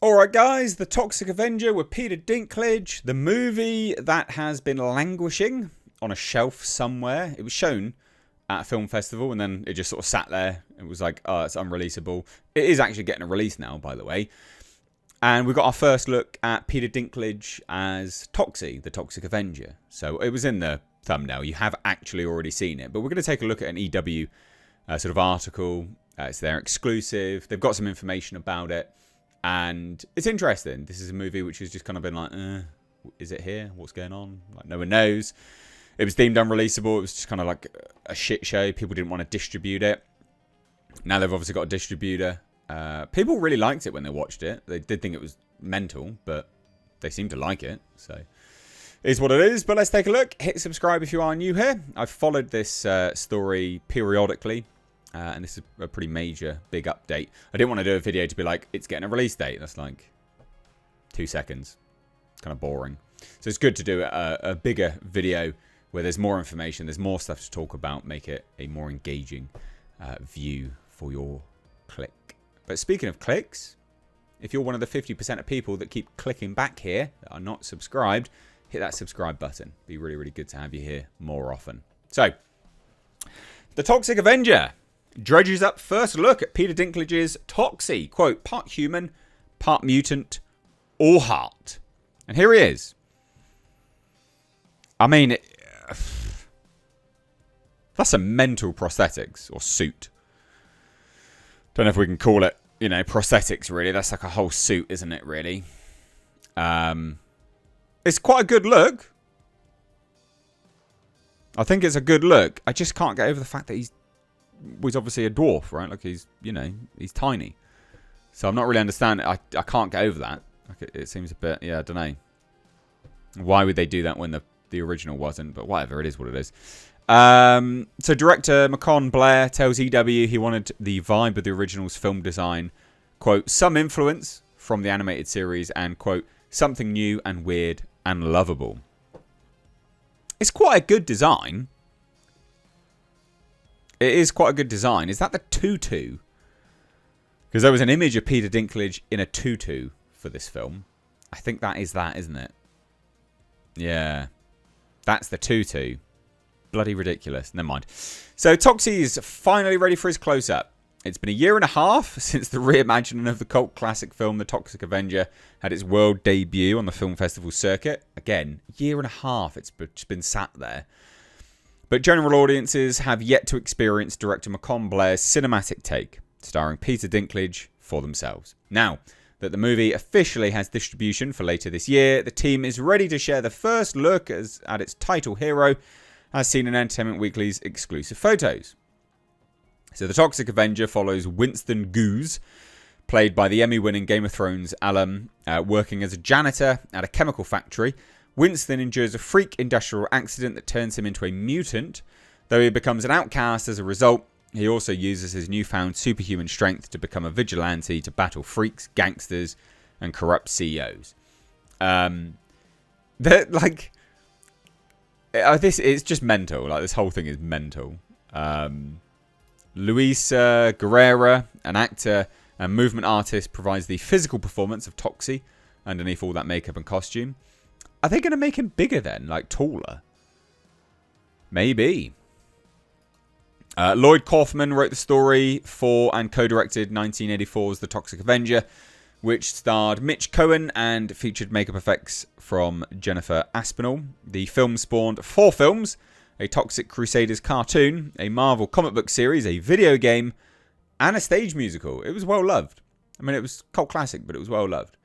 Alright guys, the Toxic Avenger with Peter Dinklage, the movie that has been languishing on a shelf somewhere. It was shown at a film festival and then it just sort of sat there. It was like, oh, it's unreleasable. It is actually getting a release now, by the way. And we got our first look at Peter Dinklage as Toxie, the Toxic Avenger. So it was in the thumbnail. You have actually already seen it. But we're going to take a look at an EW sort of article. It's their exclusive. They've got some information about it. And it's interesting. This is a movie which has just kind of been like, is it here? What's going on? Like, no one knows. It was deemed unreleasable. It was just kind of like a shit show. People didn't want to distribute it. Now they've obviously got a distributor. People really liked it when they watched it. They did think it was mental, but they seem to like it. So it is what it is. But let's take a look. Hit subscribe if you are new here. I've followed this story periodically. And this is a pretty major, big update. I didn't want to do a video to be like, it's getting a release date. That's like 2 seconds. Kind of boring. So it's good to do a bigger video where there's more information. There's more stuff to talk about. Make it a more engaging view for your click. But speaking of clicks, if you're one of the 50% of people that keep clicking back here, that are not subscribed, hit that subscribe button. Be really, really good to have you here more often. So, the Toxic Avenger dredges up first look at Peter Dinklage's Toxie, quote, part human, part mutant, all heart. And here he is. I mean, that's a mental prosthetics or suit. Don't know if we can call it, prosthetics really. That's like a whole suit, isn't it, really? It's quite a good look. I think it's a good look. I just can't get over the fact that he's obviously a dwarf, right? Like he's tiny. So I'm not really understanding. I can't get over that. Like it seems a bit, I don't know. Why would they do that when the original wasn't? But whatever, it is what it is. So director Macon Blair tells EW he wanted the vibe of the original's film design, quote, some influence from the animated series and, quote, something new and weird and lovable. It's quite a good design. It is quite a good design. Is that the tutu? Because there was an image of Peter Dinklage in a tutu for this film. I think that is that, isn't it? Yeah. That's the tutu. Bloody ridiculous. Never mind. So Toxie is finally ready for his close-up. It's been 1.5 years since the reimagining of the cult classic film The Toxic Avenger had its world debut on the film festival circuit. Again, 1.5 years. It's been sat there. But general audiences have yet to experience director Macon Blair's cinematic take, starring Peter Dinklage, for themselves. Now that the movie officially has distribution for later this year, the team is ready to share the first look at its title hero, as seen in Entertainment Weekly's exclusive photos. So the Toxic Avenger follows Winston Goose, played by the Emmy-winning Game of Thrones alum, working as a janitor at a chemical factory. Winston endures a freak industrial accident that turns him into a mutant. Though he becomes an outcast as a result, he also uses his newfound superhuman strength to become a vigilante to battle freaks, gangsters, and corrupt CEOs. This is just mental. Like, this whole thing is mental. Luisa Guerrera, an actor and movement artist, provides the physical performance of Toxie underneath all that makeup and costume. Are they going to make him bigger then? Like, taller? Maybe. Lloyd Kaufman wrote the story for and co-directed 1984's The Toxic Avenger, which starred Mitch Cohen and featured makeup effects from Jennifer Aspinall. The film spawned 4 films, a Toxic Crusaders cartoon, a Marvel comic book series, a video game, and a stage musical. It was well loved. I mean, it was cult classic, but it was well loved.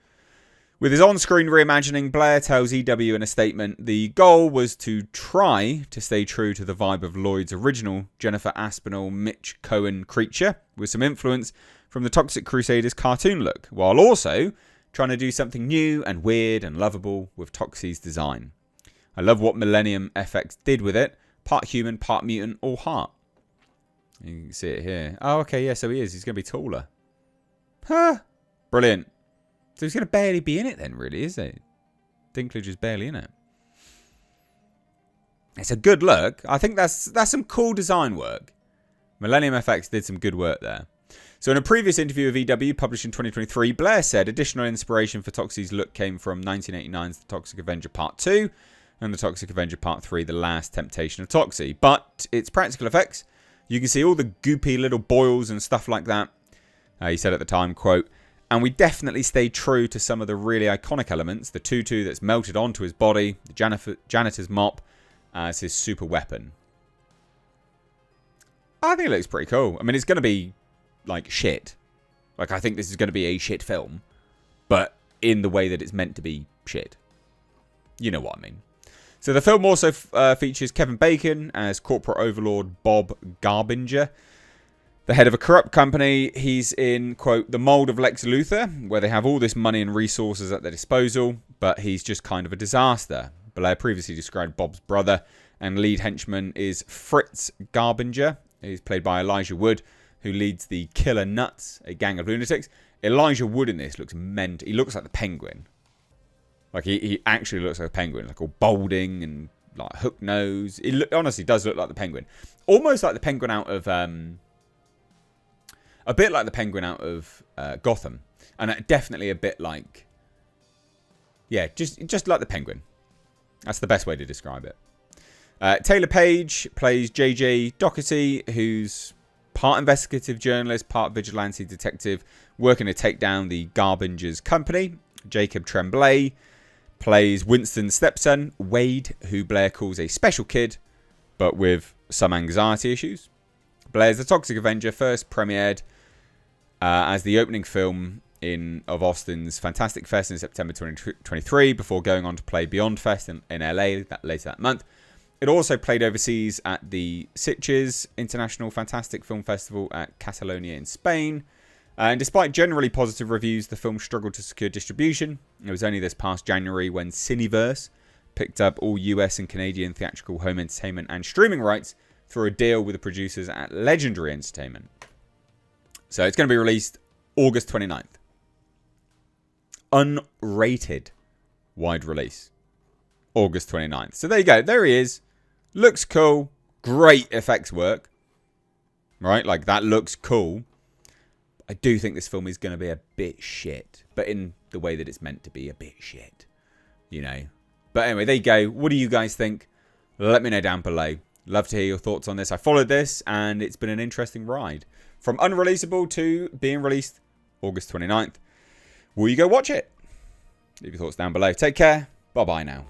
With his on-screen reimagining, Blair tells EW in a statement, the goal was to try to stay true to the vibe of Lloyd's original Jennifer Aspinall, Mitch Cohen creature, with some influence from the Toxic Crusaders cartoon look, while also trying to do something new and weird and lovable with Toxie's design. I love what Millennium FX did with it. Part human, part mutant, all heart. You can see it here. Oh, okay, yeah, so he is. He's going to be taller. Huh. Brilliant. So he's going to barely be in it then, really, is it? Dinklage is barely in it. It's a good look. I think that's some cool design work. Millennium FX did some good work there. So in a previous interview with EW published in 2023, Blair said additional inspiration for Toxie's look came from 1989's The Toxic Avenger Part 2 and The Toxic Avenger Part 3, The Last Temptation of Toxie. But it's practical effects. You can see all the goopy little boils and stuff like that. He said at the time, quote, "And we definitely stayed true to some of the really iconic elements. The tutu that's melted onto his body, the janitor's mop as his super weapon." I think it looks pretty cool. I mean, it's going to be like shit. Like, I think this is going to be a shit film, but in the way that it's meant to be shit. You know what I mean. So the film also features Kevin Bacon as corporate overlord Bob Garbinger, the head of a corrupt company. He's in, quote, the mold of Lex Luthor, where they have all this money and resources at their disposal, but he's just kind of a disaster. Blair previously described Bob's brother, and lead henchman is Fritz Garbinger, who's played by Elijah Wood, who leads the Killer Nuts, a gang of lunatics. Elijah Wood in this looks He looks like the Penguin. Like, he actually looks like a penguin, like all balding and like hook nose. It honestly does look like the Penguin. Almost like the Penguin out of... a bit like the Penguin out of Gotham. And definitely a bit like... Yeah, just like the Penguin. That's the best way to describe it. Taylor Page plays JJ Doherty, who's part investigative journalist, part vigilante detective, working to take down the Garbingers company. Jacob Tremblay plays Winston's stepson, Wade, who Blair calls a special kid, but with some anxiety issues. Blair's The Toxic Avenger first premiered as the opening film of Austin's Fantastic Fest in September 2023, before going on to play Beyond Fest in LA later that month. It also played overseas at the Sitges International Fantastic Film Festival at Catalonia in Spain. And despite generally positive reviews, the film struggled to secure distribution. It was only this past January when Cineverse picked up all US and Canadian theatrical home entertainment and streaming rights through a deal with the producers at Legendary Entertainment. So it's going to be released August 29th. Unrated wide release. August 29th. So there you go. There he is. Looks cool. Great effects work. Right? Like, that looks cool. I do think this film is going to be a bit shit. But in the way that it's meant to be a bit shit. You know. But anyway, there you go. What do you guys think? Let me know down below. Love to hear your thoughts on this. I followed this and it's been an interesting ride. From unreleasable to being released August 29th. Will you go watch it? Leave your thoughts down below. Take care. Bye-bye now.